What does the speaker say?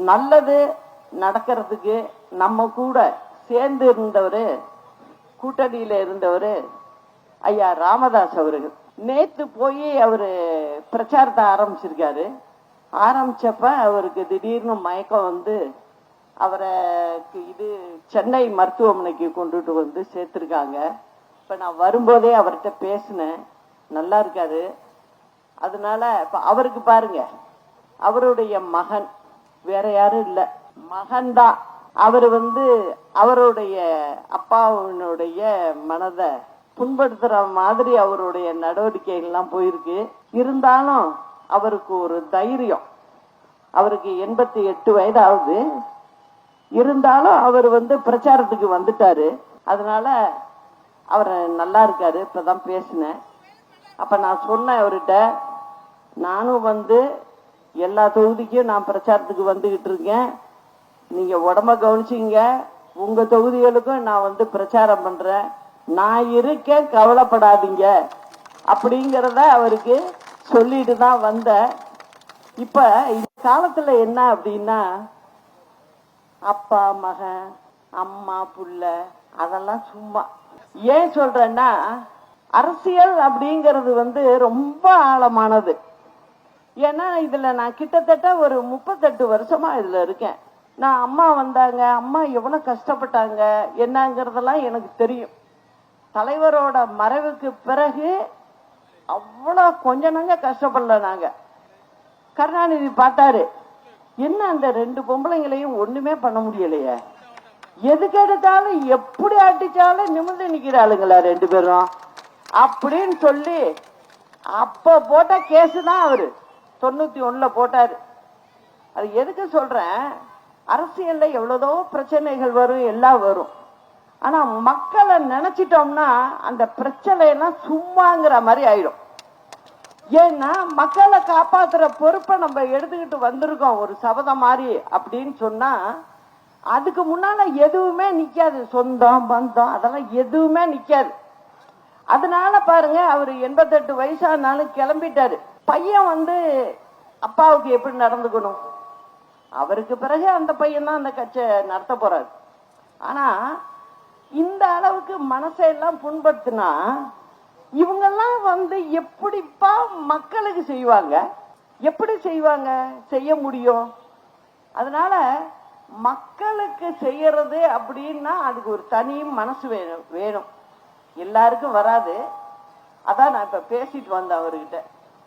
நல்லது நடக்கிறதுக்கு நம்ம கூட சேர்ந்து இருந்தவர், கூட்டணியில இருந்தவர் ஐயா ராமதாஸ் அவர்கள். நேத்து போய் அவரு பிரச்சாரத்தை ஆரம்பிச்சிருக்காரு. ஆரம்பிச்சப்ப அவருக்கு திடீர்னு மயக்கம் வந்து அவரை சென்னை மருத்துவமனைக்கு கொண்டுட்டு வந்து சேர்த்திருக்காங்க. இப்ப நான் வரும்போதே அவர்கிட்ட பேசினேன், நல்லா இருக்காரு. அதனால இப்ப அவருக்கு பாருங்க, அவருடைய மகன், வேற யாரும் இல்ல, மகன் தான். அவர் அவருடைய அப்பாவினுடைய மனதை புண்படுத்துற மாதிரி அவருடைய நடவடிக்கைகள் எல்லாம் போயிருக்கு. இருந்தாலும் அவருக்கு ஒரு தைரியம். அவருக்கு 88 வயது ஆகுது. இருந்தாலும் அவர் பிரச்சாரத்துக்கு வந்துட்டாரு. அதனால அவர் நல்லா இருக்காரு. இப்பதான் பேசினேன். அப்ப நான் சொன்னேன் அவர்கிட்ட, நானும் எல்லா தொகுதிக்கும் நான் பிரச்சாரத்துக்கு வந்துகிட்டு இருக்கேன், நீங்க உடம்ப கவனிச்சிங்க, உங்க தொகுதிகளுக்கும் நான் பிரச்சாரம் பண்றேன், நான் இருக்கேன், கவலைப்படாதீங்க அப்படிங்கறத அவருக்கு சொல்லிட்டு தான் வந்த. இப்ப இந்த காலத்துல என்ன அப்படின்னா, அப்பா மகன், அம்மா புள்ள, அதெல்லாம் சும்மா. ஏன் சொல்றேன்னா, அரசியல் அப்படிங்கிறது ரொம்ப ஆழமானது. ஏன்னா இதுல நான் கிட்டத்தட்ட ஒரு 38 வருஷமா இதுல இருக்கேன். நான் அம்மா வந்தாங்க, அம்மா எவ்வளவு கஷ்டப்பட்டாங்க என்னங்கிறதெல்லாம் எனக்கு தெரியும். தலைவரோட மறைவுக்கு பிறகு அவ்வளவு கொஞ்ச நஞ்ச கஷ்டப்படல நாங்க. கருணாநிதி பார்த்தாரு, என்ன அந்த 2 பொம்பளைங்களையும் ஒண்ணுமே பண்ண முடியலையே, எதுக்கு எடுத்தாலும் எப்படி அடிச்சாலும் நிமிர்ந்து நிக்கிறாளுங்களா 2 பேரும் அப்படின்னு சொல்லி அப்ப போட்ட கேஸ் தான் அவரு 91 போட்டாரு. அது எதுக்கு சொல்றேன், அரசியல்ல எவ்வளவோ பிரச்சனைகள் வரும், எல்லாம் வரும். ஆனா மக்களை நினைச்சிட்டோம்னா அந்த பிரச்சனை எல்லாம் சும்மாங்கிற மாதிரி ஆயிடும். ஏன்னா மக்களை காப்பாத்துற பொறுப்பை நம்ம எடுத்துக்கிட்டு வந்திருக்கோம் ஒரு சபதம் மாதிரி அப்படின்னு சொன்னா, அதுக்கு முன்னால எதுவுமே நிக்காது. சொந்தம் பந்தம் அதெல்லாம் எதுவுமே நிக்காது. அதனால பாருங்க, அவரு 88 வயசானாலும் கிளம்பிட்டாரு. பையன் அப்பாவுக்கு எப்படி நடந்துக்கணும், அவருக்கு பிறகு அந்த பையன் தான் அந்த கட்சியை நடத்த போறாரு. ஆனா இந்த அளவுக்கு மனசையெல்லாம் புண்படுத்தினா இவங்கெல்லாம் எப்படிப்பா மக்களுக்கு செய்வாங்க, எப்படி செய்வாங்க, செய்ய முடியும்? அதனால மக்களுக்கு செய்யறது அப்படின்னா அதுக்கு ஒரு தனி மனசு வேணும். எல்லாருக்கும் வராது. அதான் நான் இப்ப பேசிட்டு வந்தேன் அவர்கிட்ட.